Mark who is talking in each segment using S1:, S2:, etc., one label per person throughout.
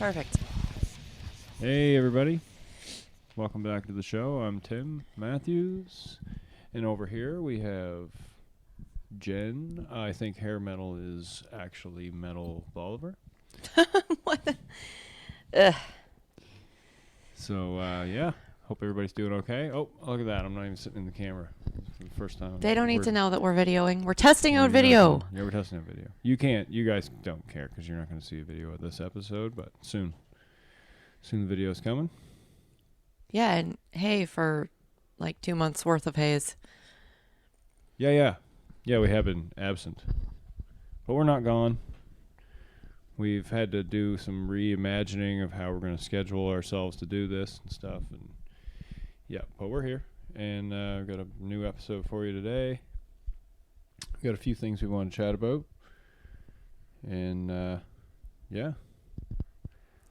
S1: Perfect.
S2: Hey, everybody. Welcome back to the show. I'm Tim Matthews. And over here we have Jen. I think hair metal is actually metal Bolivar.
S1: What? Ugh.
S2: So, yeah. Hope everybody's doing okay. Oh, look at that. I'm not even sitting in the camera. For the first time.
S1: They don't need to know that we're videoing. We're testing out video.
S2: Yeah, we're testing out video. You can't. You guys don't care because you're not going to see a video of this episode, but soon. Soon the video's coming.
S1: Yeah, and hay for like 2 months worth of haze.
S2: Yeah, we have been absent. But we're not gone. We've had to do some reimagining of how we're going to schedule ourselves to do this and stuff. And yeah, but we're here. And we've got a new episode for you today. We've got a few things we want to chat about. And yeah.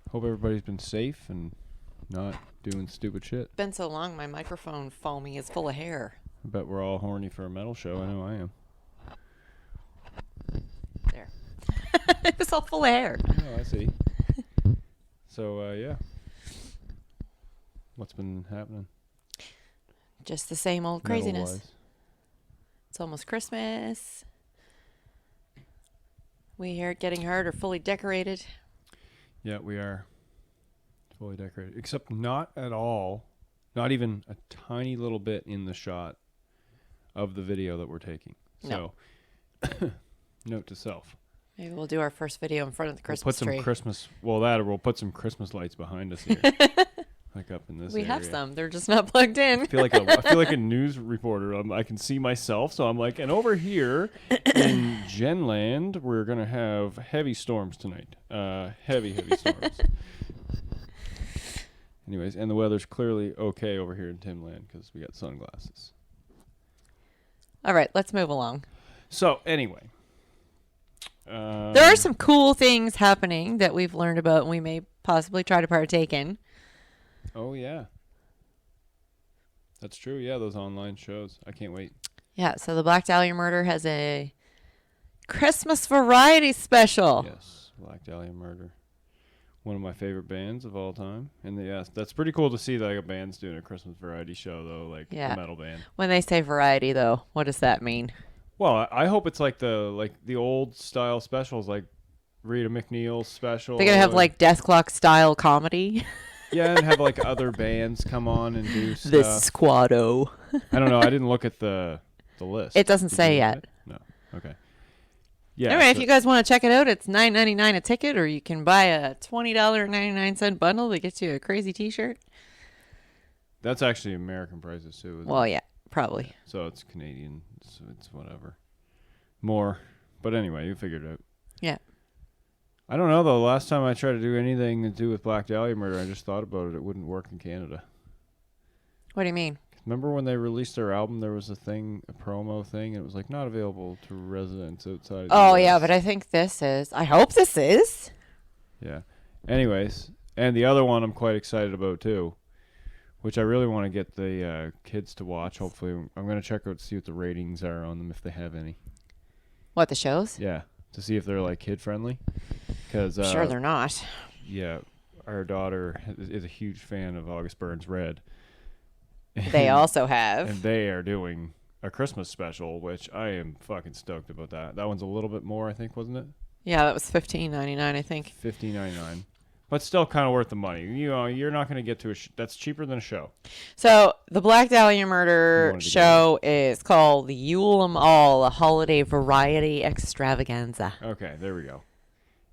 S2: Hope everybody's been safe and not doing stupid shit.
S1: It's been so long, my microphone foamy is full of hair.
S2: I bet we're all horny for a metal show. I know I am.
S1: There. It's all full of hair.
S2: Oh, I see. So, yeah. What's been happening?
S1: Just the same old craziness.
S2: Metal-wise?
S1: It's almost Christmas. We here at Getting Hard are fully decorated.
S2: Yeah, we are fully decorated. Except not at all. Not even a tiny little bit in the shot of the video that we're taking.
S1: No.
S2: So, note to self.
S1: Maybe we'll do our first video in front of the Christmas
S2: tree. We'll put some Christmas lights behind us here. Like up in this area.
S1: We have some. They're just not plugged in.
S2: I feel like a news reporter. I can see myself, so I'm like, and over here in Genland, we're gonna have heavy storms tonight. Heavy storms. Anyways, and the weather's clearly okay over here in Timland because we got sunglasses.
S1: All right, let's move along.
S2: So anyway,
S1: there are some cool things happening that we've learned about, and we may possibly try to partake in.
S2: Oh, yeah. That's true. Yeah, those online shows. I can't wait.
S1: Yeah, so the Black Dahlia Murder has a Christmas variety special.
S2: Yes, Black Dahlia Murder. One of my favorite bands of all time. And yes, that's pretty cool to see that like a band's doing a Christmas variety show, though, like a metal band. When
S1: they say variety, though, what does that mean?
S2: Well, I hope it's like the old style specials, like Rita McNeil's special.
S1: They're going to have like Death Clock style comedy.
S2: Yeah, and have like other bands come on and do stuff.
S1: The Squado.
S2: I don't know. I didn't look at the list.
S1: It doesn't say yet.
S2: No. Okay. Yeah.
S1: Anyway, if you guys want to check it out, it's $9.99 a ticket, or you can buy a $20.99 bundle that gets you a crazy T-shirt.
S2: That's actually American prices too.
S1: Well, yeah, probably.
S2: Yeah. So it's Canadian. So it's whatever. More. But anyway, you figured it out.
S1: Yeah.
S2: I don't know, though. Last time I tried to do anything to do with Black Dahlia Murder, I just thought about it. It wouldn't work in Canada.
S1: What do you mean?
S2: Remember when they released their album, there was a promo thing, and it was like not available to residents outside the US.
S1: Yeah, but I think this is. I hope this is.
S2: Yeah. Anyways, and the other one I'm quite excited about, too, which I really want to get the kids to watch. Hopefully, I'm going to check out to see what the ratings are on them, if they have any.
S1: What, the shows?
S2: Yeah, to see if they're, like, kid-friendly. Cause,
S1: sure they're not.
S2: Yeah, our daughter is a huge fan of August Burns Red.
S1: They also have.
S2: And they are doing a Christmas special, which I am fucking stoked about that. That one's a little bit more, I think, wasn't it?
S1: Yeah, that was $15.99, I think.
S2: $15.99. But still kind of worth the money. You know, you're not going to get to that's cheaper than a show.
S1: So, the Black Dahlia Murder show is called the Yule 'Em All, a holiday variety extravaganza.
S2: Okay, there we go.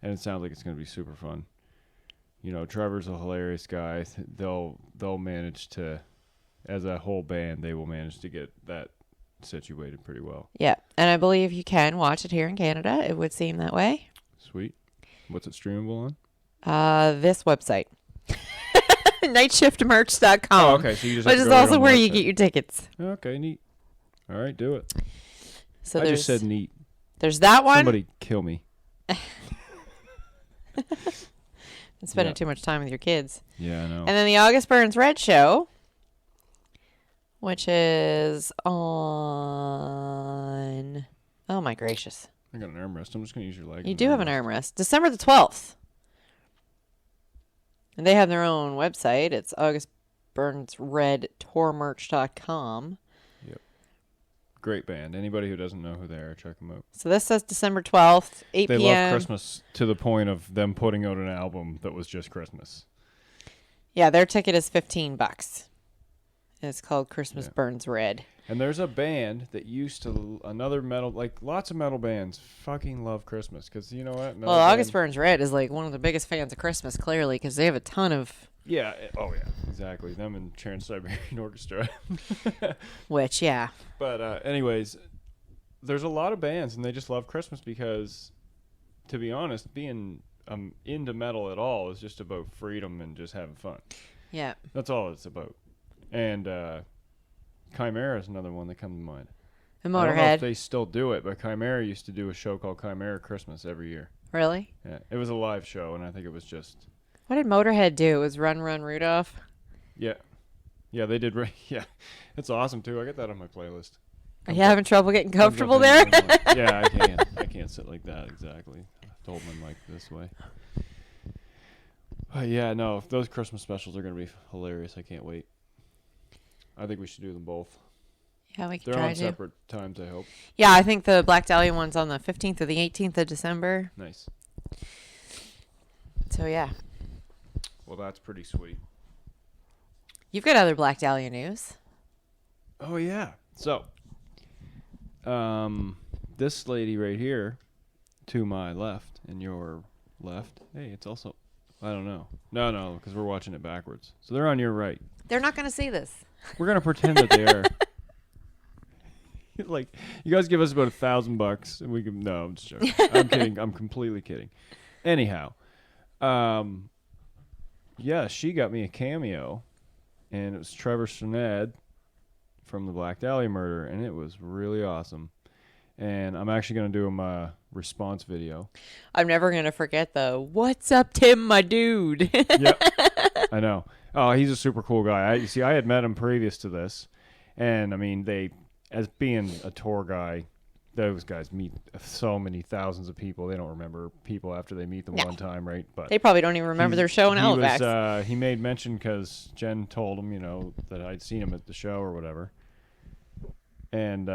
S2: And it sounds like it's going to be super fun. You know, Trevor's a hilarious guy. They'll manage to, as a whole band, they will manage to get that situated pretty well.
S1: Yeah, and I believe you can watch it here in Canada. It would seem that way.
S2: Sweet. What's it streamable on?
S1: This website. Nightshiftmerch.com.
S2: Oh, okay. So you just
S1: which is also where you get your tickets.
S2: Okay, neat. All right, do it.
S1: So
S2: I just said neat.
S1: There's that one.
S2: Somebody kill me.
S1: And spending too much time with your kids.
S2: Yeah, I know.
S1: And then the August Burns Red show, which is on... Oh, my gracious.
S2: I got an armrest. I'm just going to use your leg.
S1: You do have an armrest. December the 12th. And they have their own website. It's augustburnsredtourmerch.com.
S2: Yep. Great band. Anybody who doesn't know who they are, check them out.
S1: So this says December 12th, 8
S2: They
S1: p.m.
S2: love Christmas to the point of them putting out an album that was just Christmas.
S1: Yeah, their ticket is $15. And it's called Christmas Burns Red.
S2: And there's a band that used to, another metal, like lots of metal bands fucking love Christmas. Because you know what?
S1: Well, August Burns Red is like one of the biggest fans of Christmas, clearly, because they have a ton of...
S2: Yeah. Oh, yeah. Exactly. Them and Trans-Siberian Orchestra.
S1: Which, yeah.
S2: But anyways, there's a lot of bands, and they just love Christmas because, to be honest, being into metal at all is just about freedom and just having fun.
S1: Yeah.
S2: That's all it's about. And Chimera is another one that comes to mind.
S1: And
S2: I don't know
S1: Motorhead.
S2: if they still do it, but Chimera used to do a show called Chimera Christmas every year.
S1: Really?
S2: Yeah, it was a live show, and I think it was just...
S1: What did Motorhead do? It was Run Run Rudolph?
S2: Yeah. Yeah, they did. Yeah. It's awesome, too. I got that on my playlist.
S1: Are you having trouble getting comfortable there?
S2: Yeah, I can't. I can't sit like that, exactly. I have to hold my mic this way. But yeah, no, those Christmas specials are going to be hilarious. I can't wait. I think we should do them both.
S1: Yeah, we can
S2: They're
S1: try
S2: on
S1: to.
S2: separate times, I hope.
S1: Yeah, I think the Black Dahlia one's on the 15th or the 18th of December.
S2: Nice.
S1: So, yeah.
S2: Well, that's pretty sweet.
S1: You've got other Black Dahlia news.
S2: Oh, yeah. So, this lady right here, to my left and your left. Hey, it's also... I don't know. No, because we're watching it backwards. So they're on your right.
S1: They're not going to see this.
S2: We're going to pretend that they are. Like, you guys give us about $1,000 and we can... No, I'm just joking. I'm kidding. I'm completely kidding. Anyhow, yeah, she got me a Cameo, and it was Trevor Strnad from the Black Dahlia murder, and it was really awesome. And I'm actually going to do a response video.
S1: I'm never going to forget, though. What's up, Tim, my dude?
S2: Yep. I know. Oh, he's a super cool guy. You see, I had met him previous to this, and I mean, as being a tour guy, those guys meet so many thousands of people. They don't remember people after they meet them one time, right? But
S1: they probably don't even remember their show in Halifax.
S2: He made mention because Jen told him, that I'd seen him at the show or whatever, and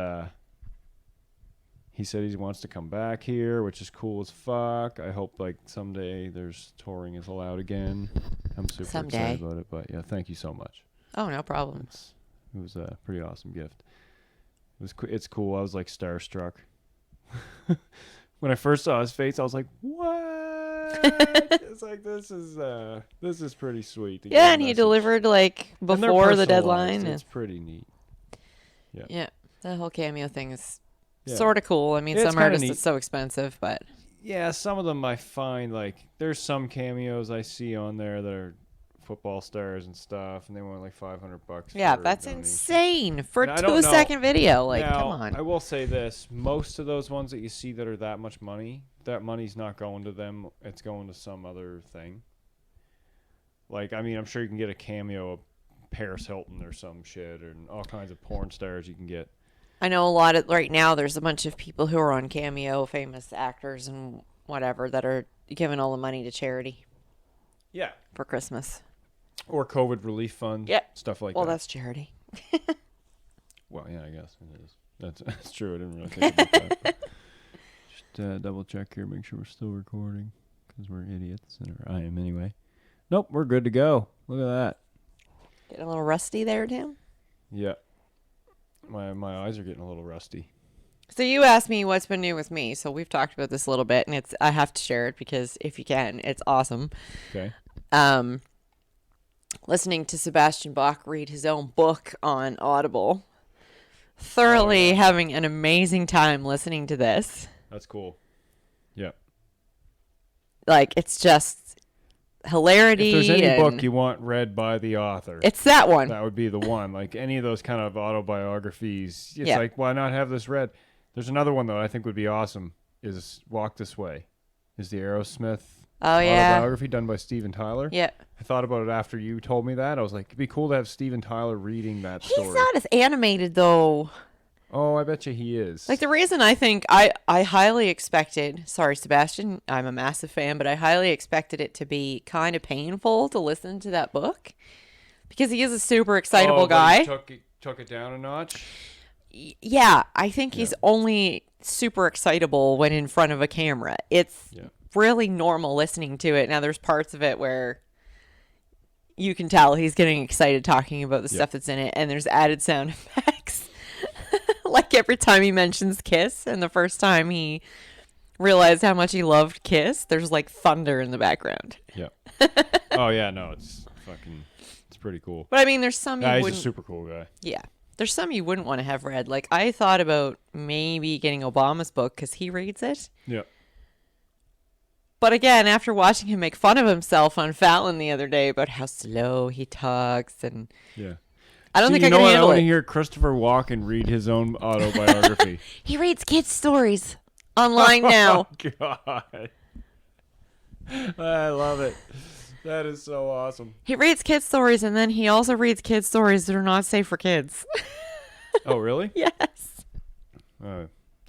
S2: he said he wants to come back here, which is cool as fuck. I hope someday there's touring is allowed again. I'm super excited about it. But yeah, thank you so much.
S1: Oh, no problem.
S2: It was a pretty awesome gift. It's cool. I was starstruck. When I first saw his face, I was like, "What?" It's this is pretty sweet.
S1: Yeah, and he delivered before the deadline.
S2: It's pretty neat. Yeah.
S1: Yeah, the whole Cameo thing is sort of cool. I mean, some artists it's so expensive, but
S2: yeah, some of them I find there's some cameos I see on there that are football stars and stuff, and they want $500.
S1: Yeah, that's insane for a 2-second video.
S2: Now,
S1: come on.
S2: I will say this: most of those ones that you see that are that much money, that money's not going to them. It's going to some other thing. I'm sure you can get a cameo of Paris Hilton or some shit, or all kinds of porn stars you can get.
S1: I know a lot of right now. There's a bunch of people who are on Cameo, famous actors and whatever, that are giving all the money to charity.
S2: Yeah,
S1: for Christmas.
S2: Or COVID relief fund, stuff like that.
S1: Well, that's charity.
S2: Well, yeah, I guess it is. That's true. I didn't really think about that. Just double check here, make sure we're still recording, because we're idiots, or I am anyway. Nope, we're good to go. Look at that.
S1: Getting a little rusty there, Tim?
S2: Yeah. My eyes are getting a little rusty.
S1: So you asked me what's been new with me, so we've talked about this a little bit, and I have to share it because if you can, it's awesome.
S2: Okay.
S1: Listening to Sebastian Bach read his own book on Audible. Thoroughly having an amazing time listening to this.
S2: That's cool. Yeah.
S1: It's just hilarity.
S2: If there's any book you want read by the author,
S1: it's that one.
S2: That would be the one. Any of those kind of autobiographies, it's why not have this read? There's another one, though, I think would be awesome, is Walk This Way. Is the Aerosmith autobiography done by Steven Tyler.
S1: Yeah.
S2: I thought about it after you told me that. I was like, it'd be cool to have Steven Tyler reading that story.
S1: He's not as animated, though.
S2: Oh, I bet you he is.
S1: Like the reason I think I highly expected, sorry Sebastian, I'm a massive fan, but I highly expected it to be kind of painful to listen to that book because he is a super excitable guy.
S2: Took it down a notch.
S1: Yeah, I think he's only super excitable when in front of a camera. It's really normal listening to it. Now there's parts of it where you can tell he's getting excited talking about the stuff that's in it, and there's added sound effects. Like every time he mentions Kiss, and the first time he realized how much he loved Kiss, there's like thunder in the background.
S2: Yeah. Oh yeah, no, it's pretty cool.
S1: But I mean, there's some you
S2: he's
S1: wouldn't.
S2: a super cool guy.
S1: Yeah, there's some you wouldn't want to have read. Like I thought about maybe getting Obama's book because he reads it.
S2: Yeah.
S1: But again, after watching him make fun of himself on Fallon the other day about how slow he talks, and I don't think I can handle it.
S2: I want to hear Christopher Walken read his own autobiography.
S1: He reads kids' stories online now.
S2: Oh, God. I love it. That is so awesome.
S1: He reads kids' stories, and then he also reads kids' stories that are not safe for kids.
S2: Oh, really?
S1: Yes.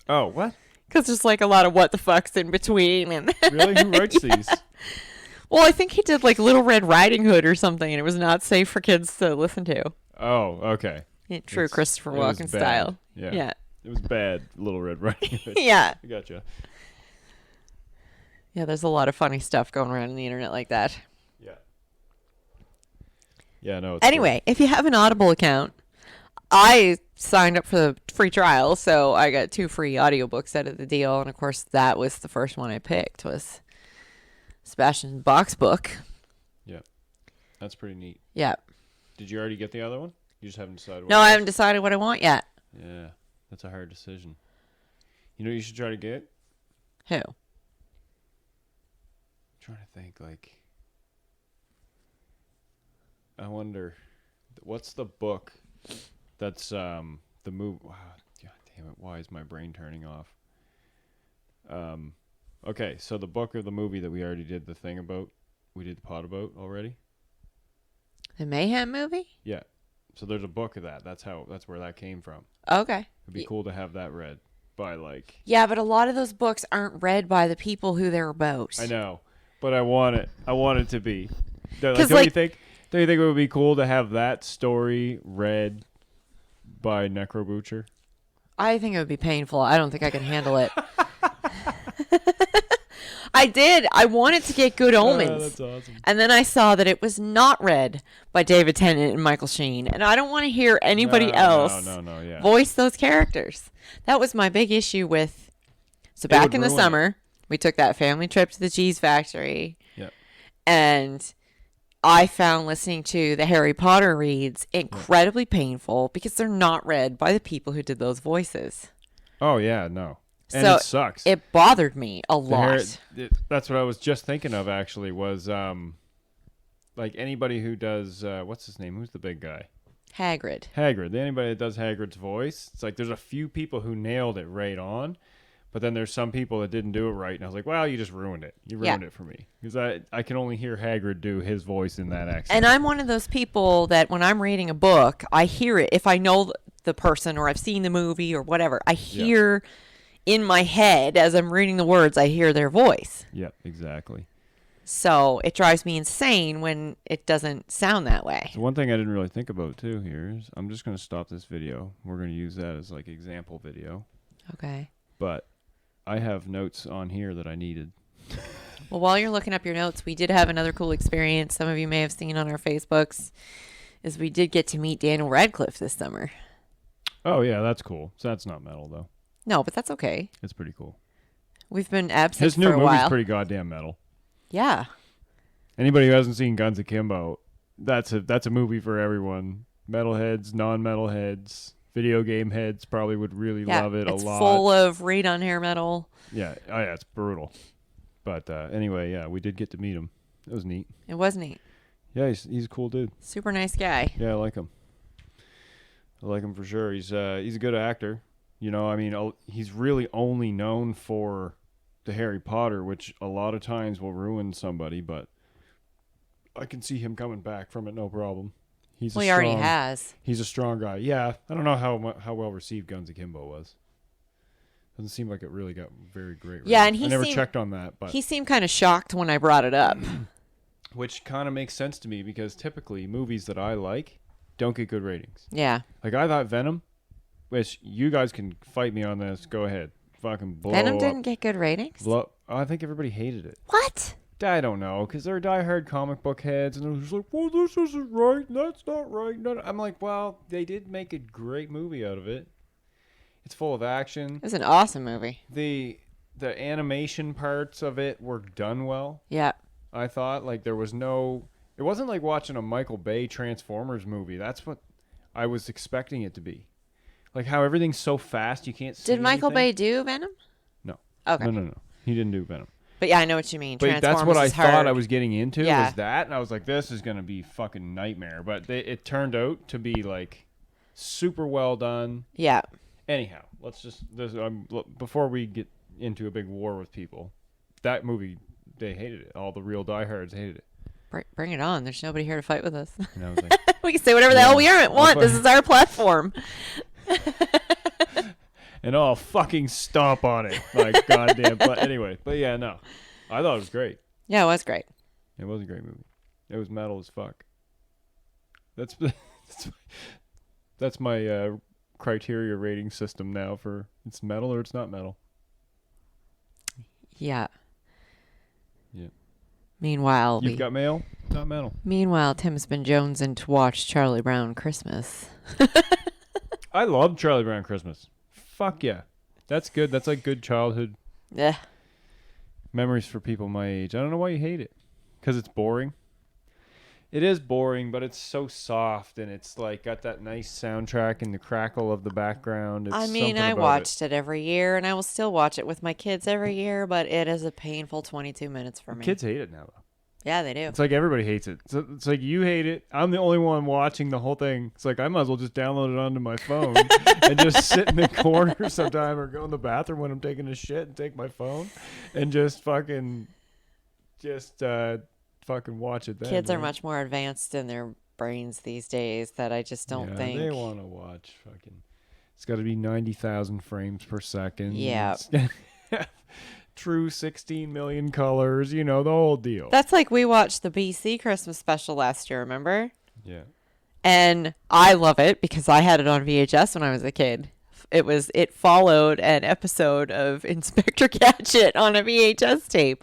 S2: Oh, what?
S1: Because there's like a lot of what the fucks in between. And
S2: Really? Who writes these?
S1: Well, I think he did like Little Red Riding Hood or something, and it was not safe for kids to listen to.
S2: Oh, okay.
S1: Yeah, true Christopher Walken style.
S2: Yeah. It was bad, Little Red Riding Hood.
S1: Yeah.
S2: I gotcha.
S1: Yeah, there's a lot of funny stuff going around on the internet like that.
S2: Yeah. Yeah, no.
S1: Anyway, if you have an Audible account, I signed up for the free trial, so I got 2 free audiobooks out of the deal. And of course, that was the first one I picked was Sebastian Bach's book.
S2: Yeah. That's pretty neat.
S1: Yeah.
S2: Did you already get the other one? You just haven't decided what
S1: No, I haven't decided what I want yet.
S2: Yeah. That's a hard decision. You know what you should try to get?
S1: Who?
S2: I'm trying to think, like, I wonder, what's the book that's the movie? Wow, God damn it! Why is my brain turning off? Okay, so the book or the movie that we already did the thing about, we did the pod about already.
S1: The Mayhem movie?
S2: Yeah. So there's a book of that. That's where that came from.
S1: Okay.
S2: It'd be cool to have that read by like.
S1: Yeah, but a lot of those books aren't read by the people who they're about.
S2: I know, but I want it. I want it to be. Don't you think? Don't you think it would be cool to have that story read by Necro Butcher?
S1: I think it would be painful. I don't think I can handle it. I did. I wanted to get Good Omens.
S2: Oh, that's awesome.
S1: And then I saw that it was not read by David Tennant and Michael Sheen. And I don't want to hear anybody else voice those characters. That was my big issue with... So back in the summer, we took that family trip to the cheese factory.
S2: Yep.
S1: And I found listening to the Harry Potter reads incredibly painful because they're not read by the people who did those voices.
S2: Oh, yeah, no. And
S1: so
S2: it sucks.
S1: It bothered me a lot.
S2: That's what I was just thinking of, actually, was like anybody who does, what's his name? Who's the big guy?
S1: Hagrid.
S2: Anybody that does Hagrid's voice, it's like there's a few people who nailed it right on, but then there's some people that didn't do it right. And I was like, well, you just ruined it. You ruined it for me. Because I can only hear Hagrid do his voice in that accent.
S1: And I'm one of those people that when I'm reading a book, I hear it. If I know the person or I've seen the movie or whatever, I hear... in my head, as I'm reading the words, I hear their voice.
S2: Yep, exactly.
S1: So it drives me insane when it doesn't sound that way.
S2: So one thing I didn't really think about, too, here is I'm just going to stop this video. We're going to use that as, like, example video.
S1: Okay.
S2: But I have notes on here that I needed.
S1: Well, while you're looking up your notes, we did have another cool experience. Some of you may have seen on our Facebooks, is we did get to meet Daniel Radcliffe this summer.
S2: Oh, yeah, that's cool. So that's not metal, though.
S1: No, but that's okay.
S2: It's pretty cool.
S1: We've been absent
S2: His
S1: for
S2: new
S1: a
S2: movie's
S1: while.
S2: pretty goddamn metal.
S1: Yeah.
S2: Anybody who hasn't seen Guns Akimbo, that's a movie for everyone. Metalheads, non-metalheads, video game heads probably would really love it a lot.
S1: It's full of radon hair metal.
S2: Yeah. Oh, yeah, it's brutal. But anyway, yeah, we did get to meet him. It was neat.
S1: It was neat.
S2: Yeah, he's a cool dude.
S1: Super nice guy.
S2: Yeah, I like him. I like him for sure. He's a good actor. You know, I mean, he's really only known for the Harry Potter, which a lot of times will ruin somebody, but I can see him coming back from it, no problem. He's
S1: he already has.
S2: He's a strong guy. Yeah, I don't know how well received Guns Akimbo was. Doesn't seem like it really got very great.
S1: Yeah, and
S2: I never checked on that, but
S1: he seemed kind of shocked when I brought it up.
S2: Which kind of makes sense to me because typically movies that I like don't get good ratings.
S1: Yeah.
S2: Like I thought Venom, which you guys can fight me on this. Go ahead, fucking blow
S1: Venom
S2: up.
S1: didn't get good ratings.
S2: I think everybody hated it.
S1: What?
S2: I don't know, because they're diehard comic book heads, and they're just like, well, this isn't right, that's not right. I'm like, well, they did make a great movie out of it. It's full of action.
S1: It was an awesome movie.
S2: The animation parts of it were done well.
S1: Yeah.
S2: I thought, like, there was no... It wasn't like watching a Michael Bay Transformers movie. That's what I was expecting it to be. Like, how everything's so fast, you can't see
S1: Did Michael
S2: anything.
S1: Bay do Venom?
S2: No.
S1: Okay.
S2: No. He didn't do Venom.
S1: But yeah, I know what you mean.
S2: But that's what I thought I was getting into, was that. And I was like, this is going to be fucking nightmare. But it turned out to be, like, super well done.
S1: Yeah.
S2: Anyhow, let's just... before we get into a big war with people, that movie, they hated it. All the real diehards hated it.
S1: Bring it on. There's nobody here to fight with us.
S2: And I was like...
S1: We can say whatever the hell we want. This is our platform.
S2: And I'll fucking stomp on it. Like, goddamn. But anyway. But yeah, no. I thought it was great.
S1: Yeah, it was great.
S2: It was a great movie. It was metal as fuck. That's my criteria rating system now for it's metal or it's not metal.
S1: Yeah.
S2: Yeah.
S1: Meanwhile,
S2: You've got mail? Not metal.
S1: Meanwhile, Tim's been jonesing to watch Charlie Brown Christmas.
S2: I love Charlie Brown Christmas. Fuck yeah. That's good. That's like good childhood memories for people my age. I don't know why you hate it. Because it's boring. It is boring, but it's so soft and it's like got that nice soundtrack and the crackle of the background.
S1: I mean, I watched it every year and I will still watch it with my kids every year, but it is a painful 22 minutes for me.
S2: Kids hate it now, though.
S1: Yeah, they do.
S2: It's like everybody hates it. It's like you hate it. I'm the only one watching the whole thing. It's like I might as well just download it onto my phone and just sit in the corner sometime or go in the bathroom when I'm taking a shit and take my phone and just fucking watch it then.
S1: Kids are much more advanced in their brains these days that I just don't think.
S2: They want to watch fucking... It's got to be 90,000 frames per second.
S1: Yeah.
S2: True 16 million colors, the whole deal.
S1: That's like we watched the BC Christmas special last year, remember?
S2: Yeah.
S1: And I love it because I had it on VHS when I was a kid. It followed an episode of Inspector Gadget on a VHS tape.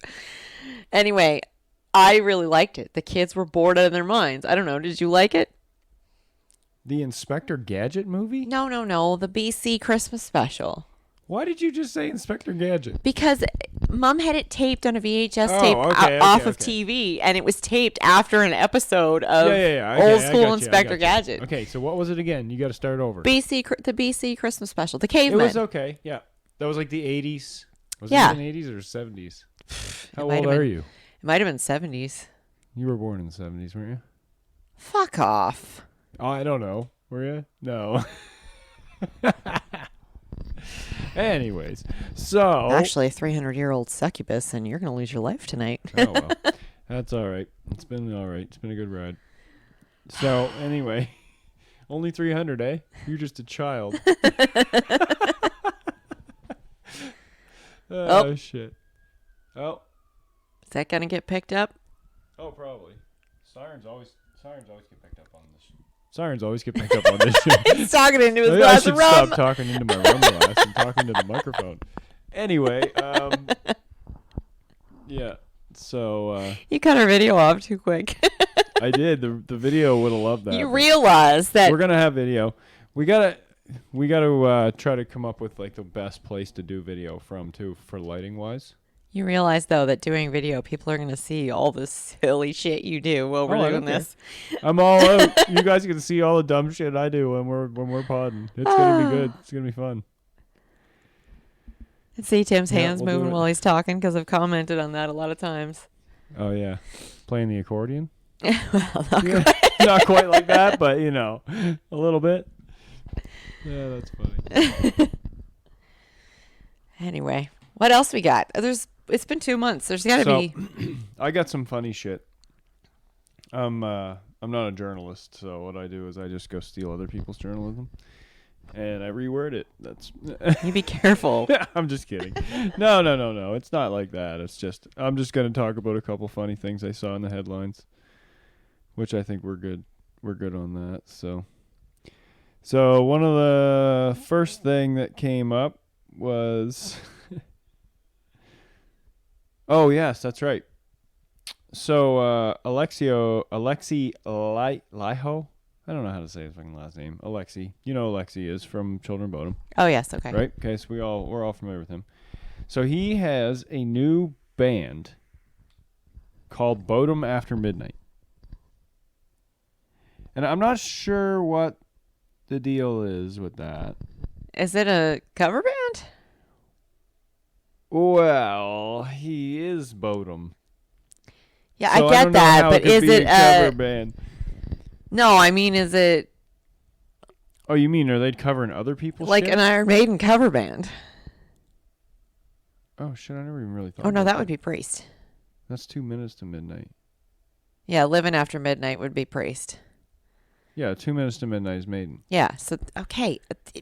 S1: Anyway, I really liked it. The kids were bored out of their minds. I don't know. Did you like it?
S2: The Inspector Gadget movie?
S1: No. The BC Christmas special.
S2: Why did you just say Inspector Gadget?
S1: Because Mom had it taped on a VHS tape off of TV, and it was taped after an episode of old school Inspector Gadget.
S2: Okay, so what was it again? You got to start over.
S1: The BC Christmas special, the caveman.
S2: It was okay, yeah. That was like the 80s. Was it in the 80s or 70s? How old are you?
S1: It might have been 70s.
S2: You were born in the 70s, weren't you?
S1: Fuck off.
S2: Oh, I don't know. Were you? No. Anyways, so...
S1: Actually, a 300-year-old succubus, and you're going to lose your life tonight.
S2: Oh, well. That's all right. It's been all right. It's been a good ride. So, anyway, only 300, eh? You're just a child. Oh, shit. Oh.
S1: Is that going to get picked up?
S2: Oh, probably. Sirens always get picked up on this. Sirens always get picked up on this show.
S1: He's talking into his glass of rum.
S2: I should stop talking into my rum glass and talking to the microphone. Anyway, yeah. So
S1: you cut our video off too quick.
S2: I did. The video would have loved that.
S1: You realize that
S2: we're gonna have video. We gotta try to come up with like the best place to do video from too for lighting wise. You
S1: realize, though, that doing video, people are going to see all the silly shit you do while we're doing this.
S2: I'm all out. You guys can see all the dumb shit I do when we're podding. It's going to be good. It's going to be fun.
S1: And see Tim's hands moving while he's talking because I've commented on that a lot of times.
S2: Oh, yeah. Playing the accordion?
S1: Well, not quite.
S2: Not quite like that, but, a little bit. Yeah, that's funny.
S1: Anyway, what else we got? It's been 2 months. There's got to be...
S2: I got some funny shit. I'm not a journalist, so what I do is I just go steal other people's journalism. And I reword it. That's
S1: You be careful.
S2: I'm just kidding. No. It's not like that. It's just I'm just going to talk about a couple funny things I saw in the headlines, which I think we're good. We're good on that. So one of the first thing that came up was oh, yes, that's right. So Alexi Liho, I don't know how to say his fucking last name. Alexi. You know Alexi is from Children of Bodom.
S1: Oh, yes. Okay.
S2: Right? Okay, so we're all familiar with him. So he has a new band called Bodom After Midnight. And I'm not sure what the deal is with that.
S1: Is it a cover band?
S2: Well, he is Bodom.
S1: Yeah,
S2: So
S1: I get that, but is it
S2: a cover band?
S1: No, I mean, is it
S2: Oh, you mean are they covering other people's
S1: like
S2: shit?
S1: an Iron Maiden cover band?
S2: Oh shit, I never even really thought.
S1: Oh no,
S2: about
S1: that would be Priest.
S2: That's 2 minutes to midnight.
S1: Yeah, Living After Midnight would be Priest.
S2: Yeah, 2 minutes to midnight is Maiden.
S1: Yeah, so okay,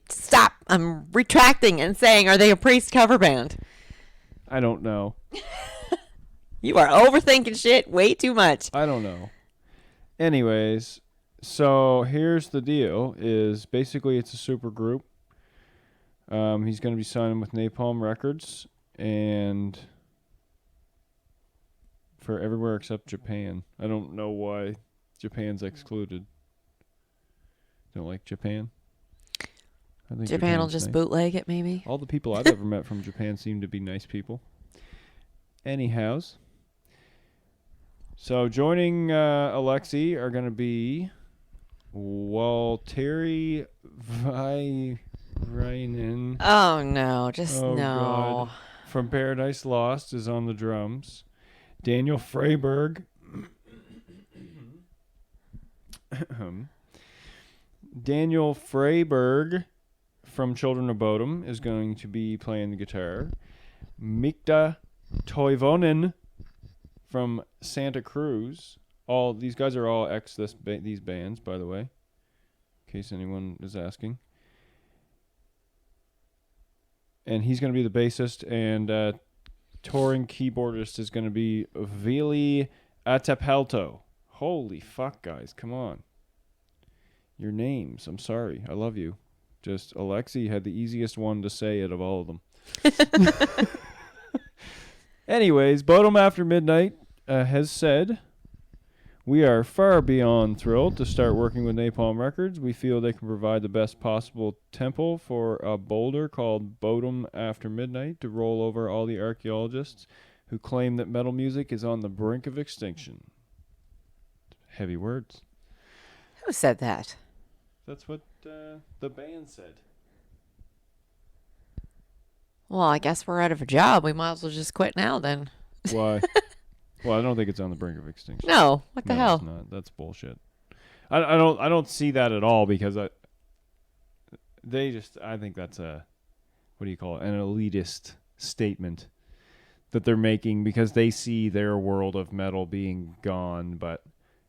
S1: stop. I'm retracting and saying, are they a Priest cover band?
S2: I don't know.
S1: You are overthinking shit way too much.
S2: I don't know. Anyways, so here's the deal: is basically it's a super group. He's going to be signing with Napalm Records and for everywhere except Japan. I don't know why Japan's excluded. Don't like Japan? I think
S1: Japan will
S2: Japan's
S1: just
S2: nice.
S1: Bootleg it, maybe.
S2: All the people I've ever met from Japan seem to be nice people. Anyhows. So joining Alexi are going to be Walteri Vairainen.
S1: Oh no, just
S2: Oh,
S1: no.
S2: God. From Paradise Lost is on the drums. Daniel Freyberg. Daniel Freyberg from Children of Bodom is going to be playing the guitar. Mikta Toivonen from Santa Cruz. All these guys are all these bands, by the way, in case anyone is asking. And he's going to be the bassist, and touring keyboardist is going to be Vili Atapalto. Holy fuck, guys, come on. Your names, I'm sorry, I love you. Just Alexi had the easiest one to say it of all of them. Anyways, Bodom After Midnight has said, we are far beyond thrilled to start working with Napalm Records. We feel they can provide the best possible tempo for a boulder called Bodom After Midnight to roll over all the archaeologists who claim that metal music is on the brink of extinction. Heavy words.
S1: Who said that?
S2: That's what the band said.
S1: Well, I guess we're out of a job. We might as well just quit now then.
S2: Why? Well, I don't think it's on the brink of extinction.
S1: No, what the hell?
S2: It's not. That's bullshit. I don't see that at all because I think that's a, what do you call it? An elitist statement that they're making because they see their world of metal being gone, but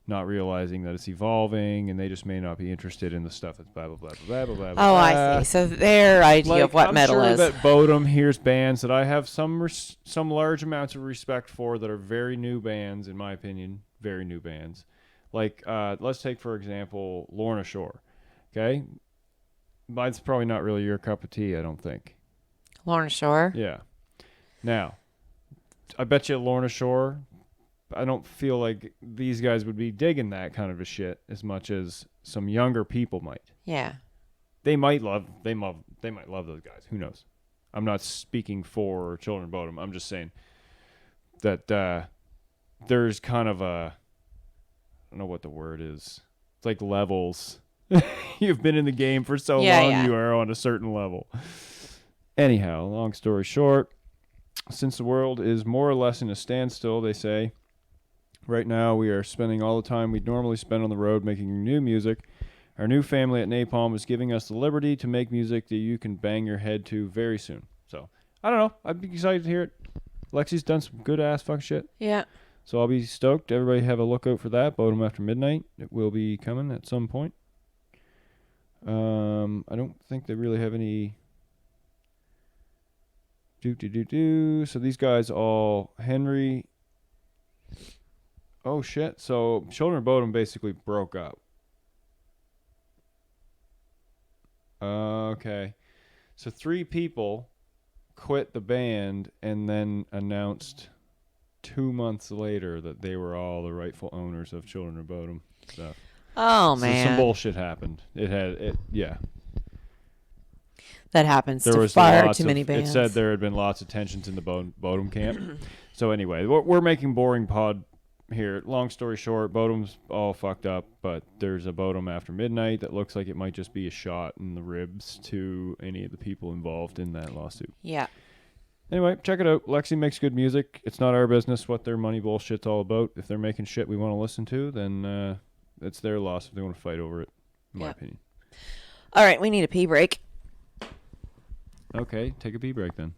S2: not realizing that it's evolving, and they just may not be interested in the stuff that's blah blah blah blah blah blah.
S1: Oh,
S2: blah.
S1: I see. So their idea of what metal
S2: I'm
S1: is.
S2: sure that Bodom hears bands that I have some large amounts of respect for that are very new bands, in my opinion, very new bands. Like, let's take for example Lorna Shore. Okay, mine's probably not really your cup of tea, I don't think.
S1: Lorna Shore?
S2: Yeah. Now, I bet you Lorna Shore, I don't feel like these guys would be digging that kind of a shit as much as some younger people might.
S1: Yeah.
S2: They might love those guys. Who knows? I'm not speaking for Children of Bodom. I'm just saying that there's kind of a, I don't know what the word is. It's like levels. You've been in the game for so long,
S1: yeah.
S2: you are on a certain level. Anyhow, long story short, since the world is more or less in a standstill, they say, right now we are spending all the time we'd normally spend on the road making new music. Our new family at Napalm is giving us the liberty to make music that you can bang your head to very soon. So, I don't know. I'd be excited to hear it. Lexi's done some good ass fuck shit.
S1: Yeah.
S2: So I'll be stoked. Everybody have a look out for that. Bodum After Midnight. It will be coming at some point. I don't think they really have any... So these guys all... Henry... Oh, shit. So Children of Bodom basically broke up. Okay. So 3 people quit the band and then announced 2 months later that they were all the rightful owners of Children of Bodom stuff.
S1: Oh,
S2: So
S1: man.
S2: some bullshit happened. Yeah.
S1: That happens to far too many bands.
S2: It said there had been lots of tensions in the Bodom camp. So anyway, we're making boring pod here. Long story short, Bodom's all fucked up, but there's a Bodum After Midnight that looks like it might just be a shot in the ribs to any of the people involved in that lawsuit.
S1: Yeah.
S2: Anyway, check it out. Lexi makes good music. It's not our business what their money bullshit's all about. If they're making shit we want to listen to, then it's their loss if they want to fight over it, in my opinion.
S1: All right, we need a pee break.
S2: Okay, take a pee break then.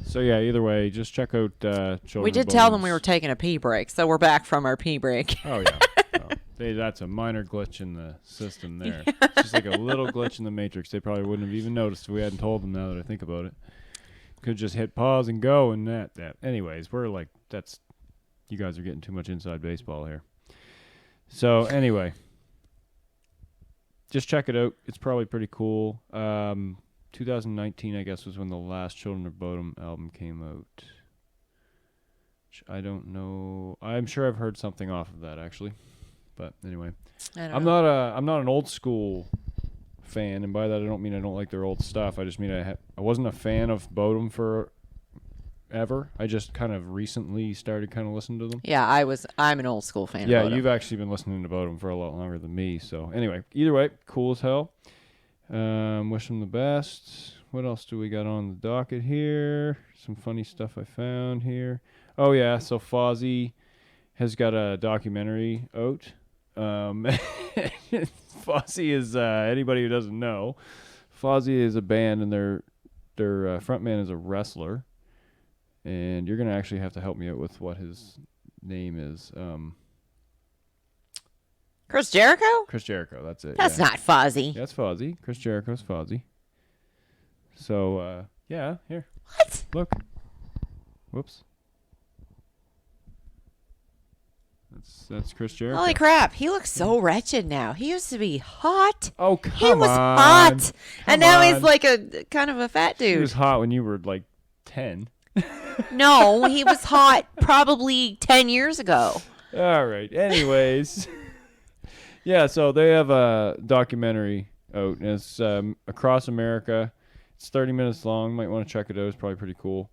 S2: So yeah, either way, just check out Children
S1: We did
S2: of
S1: tell them
S2: Bodom's-
S1: we were taking a pee break, so we're back from our pee break.
S2: Oh, yeah. That's a minor glitch in the system there. It's just like a little glitch in the matrix. They probably wouldn't have even noticed if we hadn't told them, now that I think about it. Could just hit pause and go and that. Anyways, we're like, you guys are getting too much inside baseball here. So anyway, just check it out. It's probably pretty cool. 2019, I guess, was when the last Children of Bodom album came out. Which I don't know. I'm sure I've heard something off of that, actually. But anyway, I'm not an old school fan, and by that I don't mean I don't like their old stuff. I just mean I wasn't a fan of Bodom forever. I just kind of recently started kind of listening to them.
S1: Yeah, I'm an old school fan.
S2: Yeah,
S1: of Bodom.
S2: you've actually been listening to Bodom for a lot longer than me. So anyway, either way, cool as hell. Wish them the best. What else do we got on the docket here? Some funny stuff I found here. Oh yeah, so Fozzy has got a documentary out. Fozzy is anybody who doesn't know, Fozzy is a band and their frontman is a wrestler, and you're gonna actually have to help me out with what his name is.
S1: Chris Jericho?
S2: Chris Jericho, that's it.
S1: That's not Fozzy.
S2: That's Fozzy. Chris Jericho's Fozzy. So yeah, here.
S1: What?
S2: Look. Whoops. That's Chris Jericho.
S1: Holy crap, he looks so wretched now. He used to be hot.
S2: Oh, come on.
S1: He was hot. And now he's like a kind of a fat dude.
S2: He was hot when you were like 10.
S1: No, he was hot probably 10 years ago.
S2: All right. Anyways. Yeah, so they have a documentary out, and it's across America. It's 30 minutes long. Might want to check it out. It's probably pretty cool.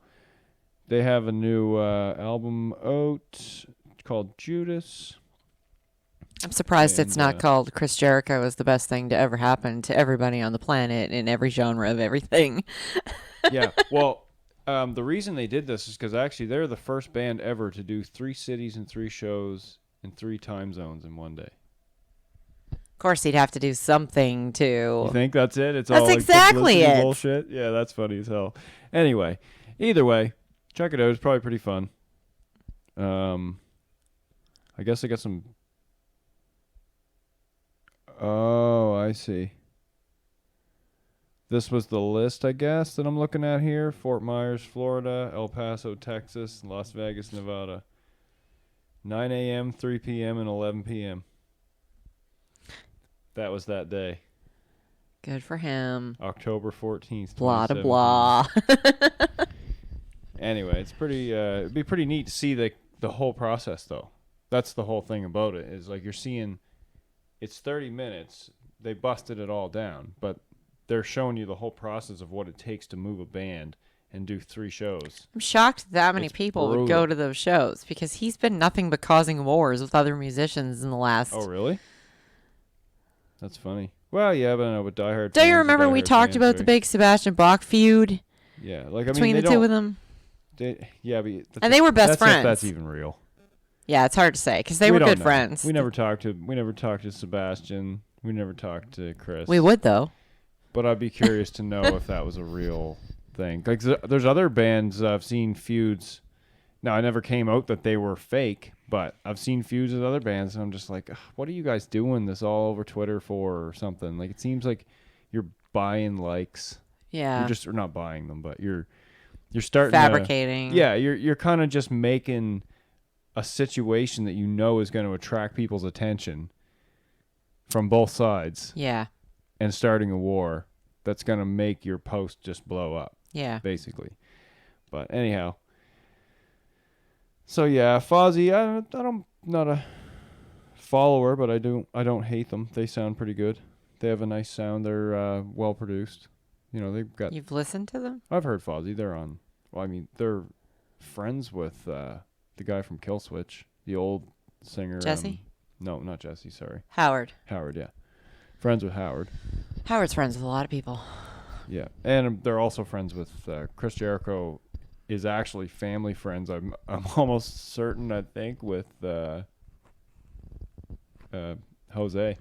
S2: They have a new album out called Judas.
S1: I'm surprised it's not called Chris Jericho is the best thing to ever happen to everybody on the planet in every genre of everything.
S2: Yeah, well, the reason they did this is because actually they're the first band ever to do 3 cities and 3 shows in 3 time zones in one day.
S1: Of course, he'd have to do something to...
S2: You think that's it? It's
S1: That's
S2: all like
S1: exactly
S2: publicity
S1: it.
S2: bullshit? Yeah, that's funny as hell. Anyway, either way, check it out. It's probably pretty fun. I guess I got some... Oh, I see. This was the list, I guess, that I'm looking at here. Fort Myers, Florida, El Paso, Texas, Las Vegas, Nevada. 9 a.m., 3 p.m., and 11 p.m. That was that day.
S1: Good for him.
S2: October 14th.
S1: Blah, da,
S2: 2017.
S1: blah.
S2: Anyway, it's pretty. It'd be pretty neat to see the whole process, though. That's the whole thing about it. Is like you're seeing. It's 30 minutes. They busted it all down, but they're showing you the whole process of what it takes to move a band and do 3 shows.
S1: I'm shocked that many
S2: It's
S1: people
S2: brutal.
S1: would go to those shows because he's been nothing but causing wars with other musicians in the last...
S2: Oh, really? That's funny. Well, yeah, but I know, with Die Hard.
S1: Do you
S2: fans are
S1: remember
S2: Die
S1: we
S2: Hard
S1: talked
S2: fans,
S1: about the
S2: right?
S1: big Sebastian Bach feud
S2: Yeah, like I
S1: between
S2: mean,
S1: the two of them?
S2: Yeah, but
S1: And they were best
S2: that's
S1: friends.
S2: If that's even real.
S1: Yeah, it's hard to say because they
S2: We
S1: were
S2: don't
S1: good
S2: know.
S1: friends.
S2: We never talked to Sebastian. We never talked to Chris.
S1: We would, though.
S2: But I'd be curious to know if that was a real thing. Like, there's other bands I've seen feuds Now, I never came out that they were fake, but I've seen feuds with other bands, and I'm just like, what are you guys doing this all over Twitter for or something? Like, it seems like you're buying likes.
S1: Yeah.
S2: You're just, or not buying them, but you're starting
S1: fabricating.
S2: You're kind of just making a situation that you know is going to attract people's attention from both sides.
S1: Yeah.
S2: And starting a war that's going to make your post just blow up.
S1: Yeah.
S2: Basically. But anyhow. So yeah, Fozzy, I'm not a follower, but I don't hate them. They sound pretty good. They have a nice sound. They're well produced. You know, they've got.
S1: You've listened to them?
S2: I've heard Fozzy. They're on. Well, I mean, they're friends with the guy from Killswitch, the old singer.
S1: Jesse?
S2: No, not Jesse. Sorry.
S1: Howard.
S2: Howard, yeah. Friends with Howard.
S1: Howard's friends with a lot of people.
S2: Yeah, and they're also friends with Chris Jericho. Is actually family friends. I'm almost certain. I think with Jose.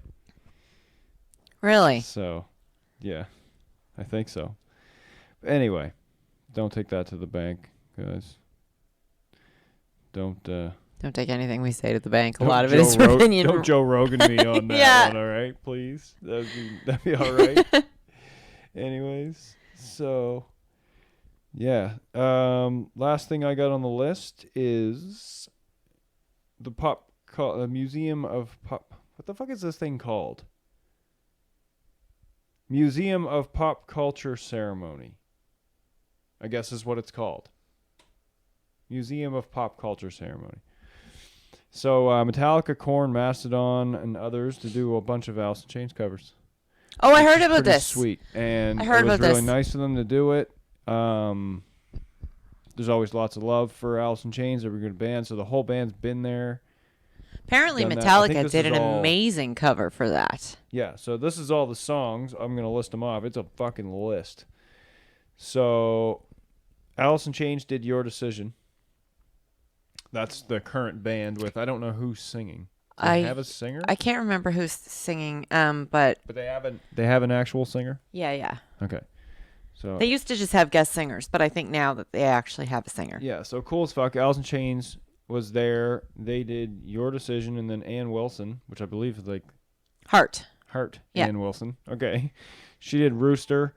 S1: Really?
S2: So, yeah, I think so. Anyway, don't take that to the bank, guys. Don't
S1: take anything we say to the bank. A lot of it is
S2: Joe
S1: opinion.
S2: Don't Joe Rogan me on that
S1: Yeah.
S2: one, all right? Please, that'd be all right. Anyways, so yeah. Last thing I got on the list is the Museum of Pop. What the fuck is this thing called? Museum of Pop Culture Ceremony, I guess is what it's called. Museum of Pop Culture Ceremony. So Metallica, Korn, Mastodon, and others to do a bunch of Alice in Chains covers.
S1: Oh, I heard about this.
S2: Sweet, and
S1: I heard
S2: it was
S1: about
S2: really
S1: this.
S2: nice of them to do it. There's always lots of love for Alice in Chains. They're a good band, so the whole band's been there.
S1: Apparently,
S2: Done that. I think
S1: Metallica
S2: this
S1: did
S2: is
S1: an
S2: all-
S1: amazing cover for that.
S2: Yeah, so this is all the songs. I'm going to list them off. It's a fucking list. So, Alice in Chains did Your Decision. That's the current band with, I don't know who's singing. Do they have a singer?
S1: I can't remember who's singing, but
S2: But they have an actual singer?
S1: yeah.
S2: Okay. So
S1: They used to just have guest singers, but I think now that they actually have a singer.
S2: yeah, so cool as fuck. Alice in Chains was there. They did Your Decision, and then Ann Wilson, which I believe is like
S1: Heart. Yeah.
S2: Ann Wilson. Okay. She did Rooster.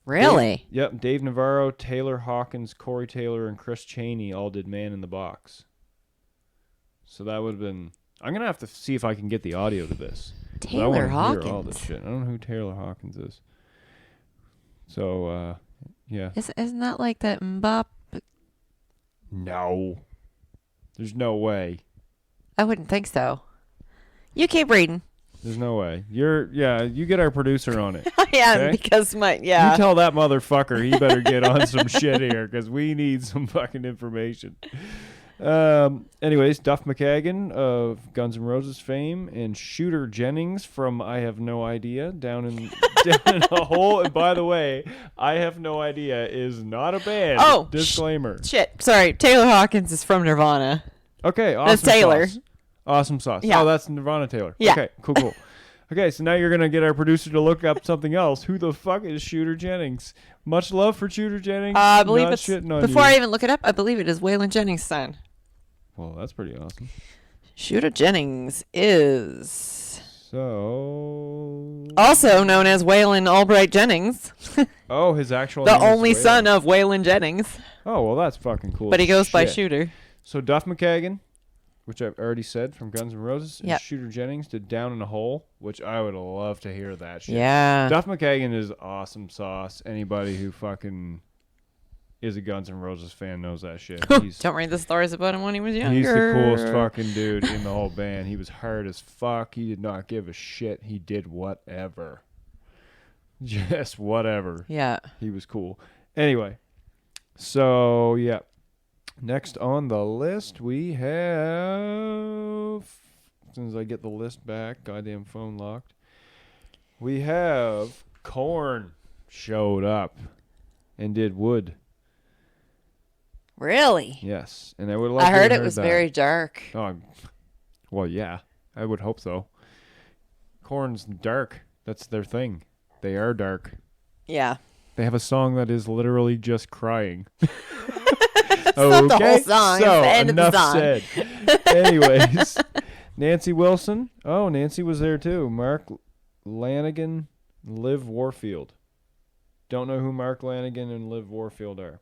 S1: Really?
S2: Dave Navarro, Taylor Hawkins, Corey Taylor, and Chris Chaney all did Man in the Box. So that would have been... I'm going to have to see if I can get the audio to this.
S1: Taylor
S2: I wanna
S1: Hawkins.
S2: hear all this shit. I don't know who Taylor Hawkins is. So, yeah.
S1: Isn't that like that Mbop?
S2: No. There's no way.
S1: I wouldn't think so. You keep reading.
S2: There's no way. You get our producer on it.
S1: Yeah,
S2: okay?
S1: because
S2: You
S1: yeah.
S2: tell that motherfucker he better get on some shit here because we need some fucking information. Anyways, Duff McKagan of Guns N' Roses fame and Shooter Jennings from I Have No Idea down in a hole. And by the way, I Have No Idea is not a band.
S1: Oh,
S2: disclaimer.
S1: Shit. Sorry. Taylor Hawkins is from Nirvana.
S2: Okay, awesome.
S1: That's Taylor.
S2: Sauce. Awesome sauce.
S1: Yeah.
S2: Oh, that's Nirvana Taylor.
S1: Yeah.
S2: Okay, cool. Okay, so now you're going to get our producer to look up something else. Who the fuck is Shooter Jennings? Much love for Shooter Jennings.
S1: I believe
S2: Not
S1: it's...
S2: shitting on
S1: Before
S2: you.
S1: I even look it up, I believe it is Waylon Jennings' son.
S2: Well, that's pretty awesome.
S1: Shooter Jennings is...
S2: So...
S1: also known as Waylon Albright Jennings.
S2: Oh, his actual
S1: The
S2: name is
S1: only
S2: Waylon.
S1: son of Waylon Jennings.
S2: Oh, well, that's fucking cool.
S1: But he
S2: as
S1: goes by
S2: shit.
S1: Shooter.
S2: So Duff McKagan, which I've already said from Guns N' Roses, and
S1: Yep.
S2: Shooter Jennings did Down in a Hole, which I would love to hear that shit.
S1: Yeah.
S2: Duff McKagan is awesome sauce. Anybody who fucking is a Guns N' Roses fan knows that shit.
S1: Don't read the stories about him when he was younger.
S2: He's the coolest fucking dude in the whole band. He was hard as fuck. He did not give a shit. He did whatever. Just whatever.
S1: Yeah.
S2: He was cool. Anyway, so yeah. Next on the list we have, as soon as I get the list back, goddamn phone locked, we have Korn showed up and did Wood.
S1: Really?
S2: Yes, and I would love.
S1: I heard
S2: to
S1: it was
S2: that.
S1: very dark.
S2: Oh, well, yeah, I would hope so. Korn's dark. That's their thing. They are dark.
S1: Yeah.
S2: They have a song that is literally just crying.
S1: not the whole song. It's
S2: So
S1: the end of the
S2: enough
S1: song.
S2: said. Anyways, Nancy Wilson. Oh, Nancy was there too. Mark Lanigan, Liv Warfield. Don't know who Mark Lanigan and Liv Warfield are.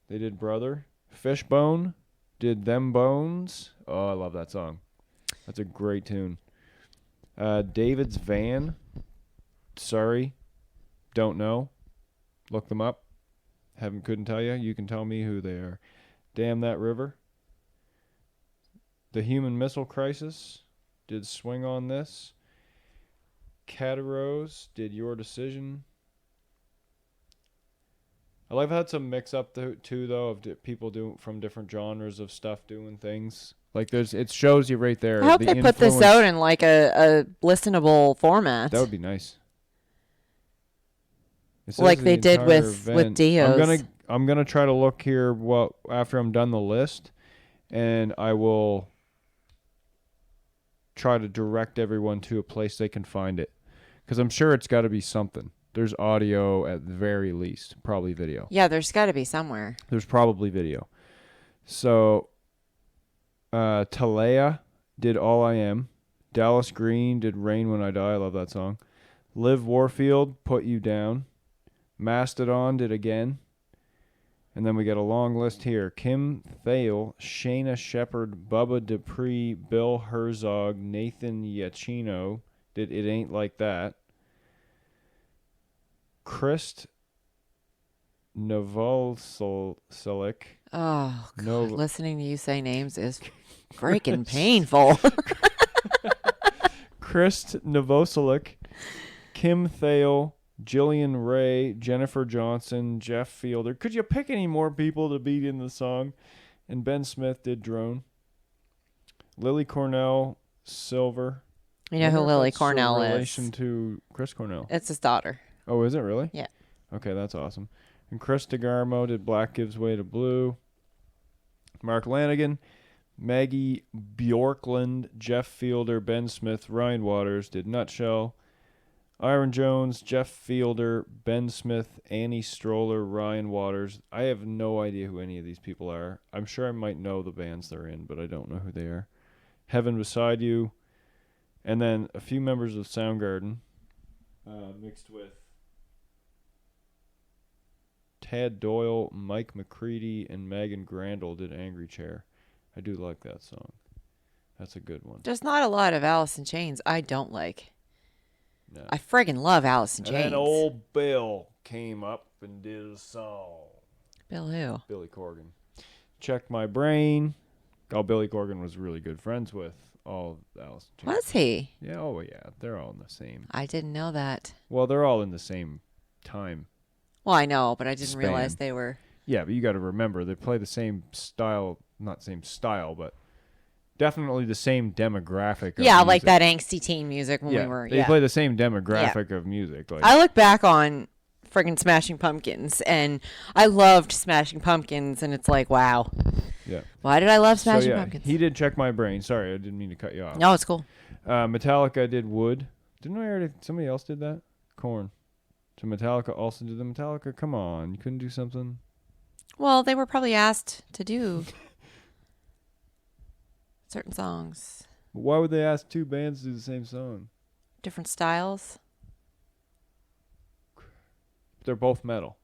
S2: They did Brother. Fishbone did Them Bones. Oh, I love that song. That's a great tune. David's Van. Sorry. Don't know. Look them up. Couldn't tell you. You can tell me who they are. Damn That River. The Human Missile Crisis did Swing on This. Cataros did Your Decision. I like how it's a mix up too, though, of people doing from different genres of stuff doing things. Like it shows you right there.
S1: I hope they put this out in like a listenable format.
S2: That would be nice.
S1: Like they did with Dio's.
S2: I'm gonna try to look here after I'm done the list, and I will try to direct everyone to a place they can find it, because I'm sure it's got to be something. There's audio at the very least, probably video.
S1: Yeah, there's got to be somewhere.
S2: There's probably video. So, Talea did All I Am. Dallas Green did Rain When I Die. I love that song. Liv Warfield, Put You Down. Mastodon did Again. And then we got a long list here. Kim Thale, Shayna Shepherd, Bubba Dupree, Bill Herzog, Nathan Yachino did It Ain't Like That. Christ Novoselic.
S1: Oh, God. Listening to you say names is freaking painful.
S2: Christ Novoselic, Kim Thale, Jillian Ray, Jennifer Johnson, Jeff Fielder. Could you pick any more people to be in the song? And Ben Smith did Drone. Lily Cornell, Silver.
S1: You know who Lily Cornell is?
S2: In relation to Chris Cornell.
S1: It's his daughter.
S2: Oh, is it really?
S1: Yeah.
S2: Okay, that's awesome. And Chris DeGarmo did Black Gives Way to Blue. Mark Lanigan, Maggie Bjorkland, Jeff Fielder, Ben Smith, Ryan Waters did Nutshell. Iron Jones, Jeff Fielder, Ben Smith, Annie Stroller, Ryan Waters. I have no idea who any of these people are. I'm sure I might know the bands they're in, but I don't know who they are. Heaven Beside You. And then a few members of Soundgarden mixed with Tad Doyle, Mike McCready, and Megan Grandel did Angry Chair. I do like that song. That's a good one.
S1: There's not a lot of Alice in Chains I don't like.
S2: No.
S1: I friggin' love Alice in Chains.
S2: And then old Bill came up and did a song.
S1: Bill who?
S2: Billy Corgan. Check My Brain. Oh, Billy Corgan was really good friends with all of Alice in Chains.
S1: Was he?
S2: Yeah, oh yeah. They're all in the same.
S1: I didn't know that.
S2: Well, they're all in the same time.
S1: Well, I know, but I didn't realize they were.
S2: Yeah, but you got to remember, they play the same style, not same style, but definitely the same demographic of music.
S1: Like that angsty teen music when we were.
S2: They play the same demographic of music. Like,
S1: I look back on friggin' Smashing Pumpkins, and I loved Smashing Pumpkins, and it's like, wow.
S2: Yeah.
S1: Why did I love Smashing Pumpkins?
S2: He did Check My Brain. Sorry, I didn't mean to cut you off.
S1: No, it's cool.
S2: Metallica did Wood. Didn't I already? Somebody else did that? Korn. So Metallica also did the Metallica. Come on, you couldn't do something?
S1: Well, they were probably asked to do certain songs.
S2: Why would they ask two bands to do the same song?
S1: Different styles.
S2: They're both metal.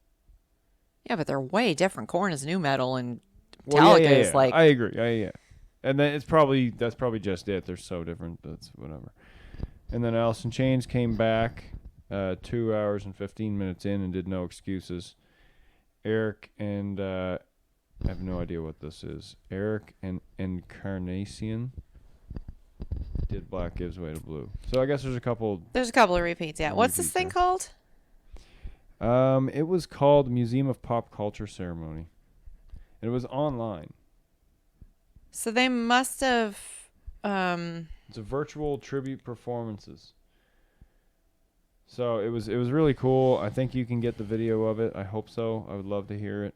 S1: Yeah, but they're way different. Korn is new metal, and Metallica is like.
S2: I agree. Yeah. And then that's probably just it. They're so different. That's whatever. And then Alice in Chains came back 2 hours and 15 minutes in and did No Excuses. Eric and I have no idea what this is. Eric and Encarnacion did Black Gives Way to Blue. So I guess there's a couple.
S1: There's a couple of repeats. Yeah. What's this thing called?
S2: It was called Museum of Pop Culture Ceremony. It was online.
S1: So they must have.
S2: It's a virtual tribute performances. So it was really cool. I think you can get the video of it. I hope so. I would love to hear it.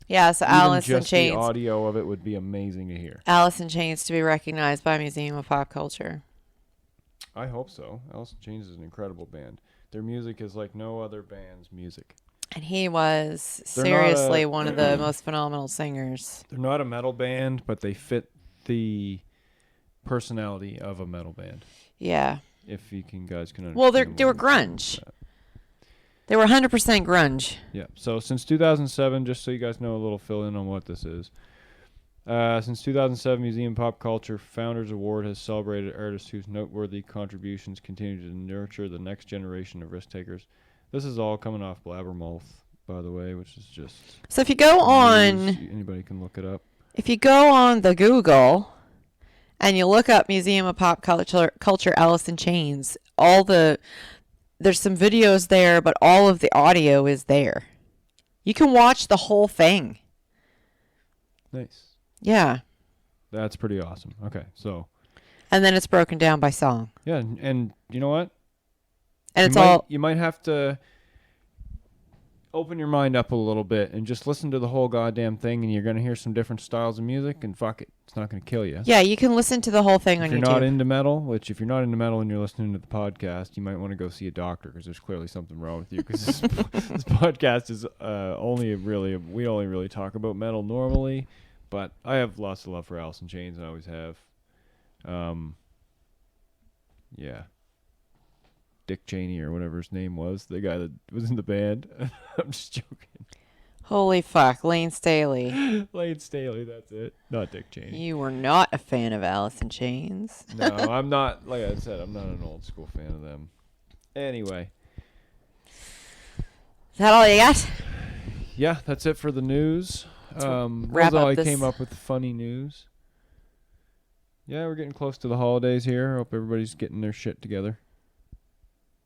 S1: Yeah, so Alice in
S2: just
S1: Chains.
S2: The audio of it would be amazing to hear.
S1: Alice in Chains to be recognized by Museum of Pop Culture.
S2: I hope so. Alice in Chains is an incredible band. Their music is like no other band's music.
S1: And he was
S2: They're
S1: seriously one of the most phenomenal singers.
S2: They're not a metal band, but they fit the personality of a metal band.
S1: Yeah.
S2: If you guys can understand.
S1: Well, they were grunge. They were 100% grunge.
S2: Yeah. So since 2007, just so you guys know a little fill in on what this is. Since 2007, Museum Pop Culture Founders Award has celebrated artists whose noteworthy contributions continue to nurture the next generation of risk takers. This is all coming off Blabbermouth, by the way, which is just...
S1: So if you go on...
S2: Anybody can look it up.
S1: If you go on the Google and you look up Museum of Pop Culture Alice in Chains, there's some videos there, but all of the audio is there. You can watch the whole thing.
S2: Nice.
S1: Yeah.
S2: That's pretty awesome. Okay, so...
S1: And then it's broken down by song.
S2: Yeah, and you know what?
S1: And
S2: You might have to open your mind up a little bit and just listen to the whole goddamn thing, and you're going to hear some different styles of music, and fuck it. It's not going to kill you.
S1: Yeah, you can listen to the whole thing on YouTube.
S2: If you're not into metal, which if you're not into metal and you're listening to the podcast, you might want to go see a doctor because there's clearly something wrong with you because this podcast is we only really talk about metal normally, but I have lots of love for Alice in Chains, and I always have. Yeah. Dick Cheney or whatever his name was, the guy that was in the band. I'm just joking.
S1: Holy fuck, Lane Staley.
S2: Lane Staley, that's it. Not Dick Cheney.
S1: You were not a fan of Alice in Chains.
S2: No, I'm not. Like I said, I'm not an old school fan of them. Anyway.
S1: Is that all you got?
S2: Yeah, that's it for the news. That's all I came up with funny news. Yeah, we're getting close to the holidays here. Hope everybody's getting their shit together.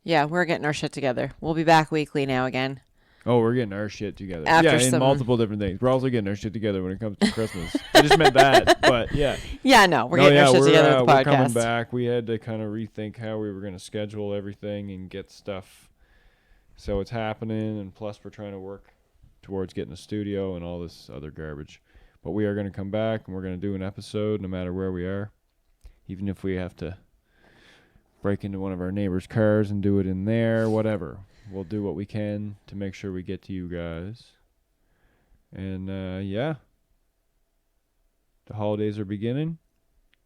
S1: Yeah, we're getting our shit together. We'll be back weekly now again.
S2: Oh, we're getting our shit together.
S1: After
S2: in multiple different things. We're also getting our shit together when it comes to Christmas. I just meant that, but yeah.
S1: Yeah, no, we're getting our shit together with the podcast.
S2: We're coming back. We had to kind of rethink how we were going to schedule everything and get stuff so it's happening, and plus we're trying to work towards getting a studio and all this other garbage. But we are going to come back, and we're going to do an episode no matter where we are, even if we have to break into one of our neighbors' cars and do it in there, whatever. We'll do what we can to make sure we get to you guys. And, yeah. The holidays are beginning.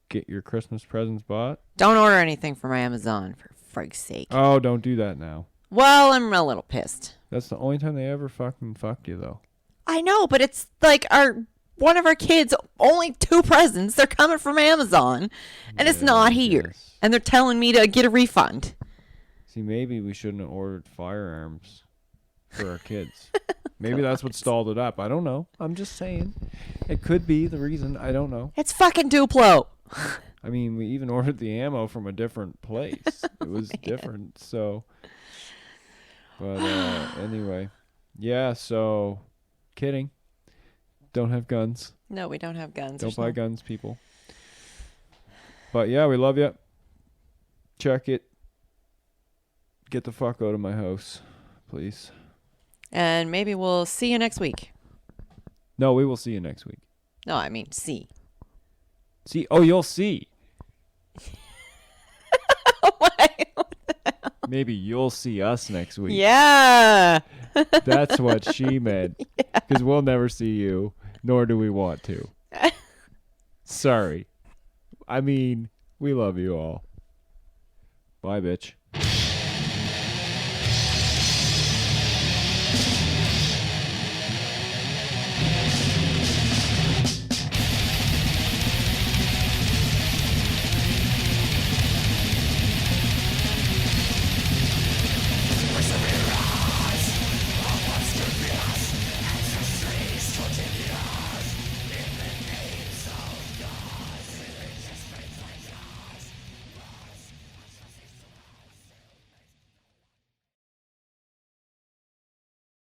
S2: Get your Christmas presents bought.
S1: Don't order anything from Amazon, for frig's sake.
S2: Oh, don't do that now.
S1: Well, I'm a little pissed.
S2: That's the only time they ever fucking fucked you, though.
S1: I know, but it's like one of our kids, only 2 presents. They're coming from Amazon, and it's not here. Yes. And they're telling me to get a refund.
S2: See, maybe we shouldn't have ordered firearms for our kids. Maybe that's what stalled it up. I don't know. I'm just saying. It could be the reason. I don't know.
S1: It's fucking Duplo.
S2: I mean, we even ordered the ammo from a different place. It was different, so. But anyway. Yeah, so. Kidding. Don't have guns.
S1: No, we don't have guns.
S2: Don't buy guns, people. But yeah, we love you. Check it. Get the fuck out of my house, please.
S1: And maybe we'll see you next week.
S2: No, we will see you next week.
S1: No, I mean see.
S2: See? Oh, you'll see. Maybe you'll see us next week.
S1: Yeah.
S2: That's what she meant. Because we'll never see you, nor do we want to. Sorry. I mean, we love you all. Bye, bitch.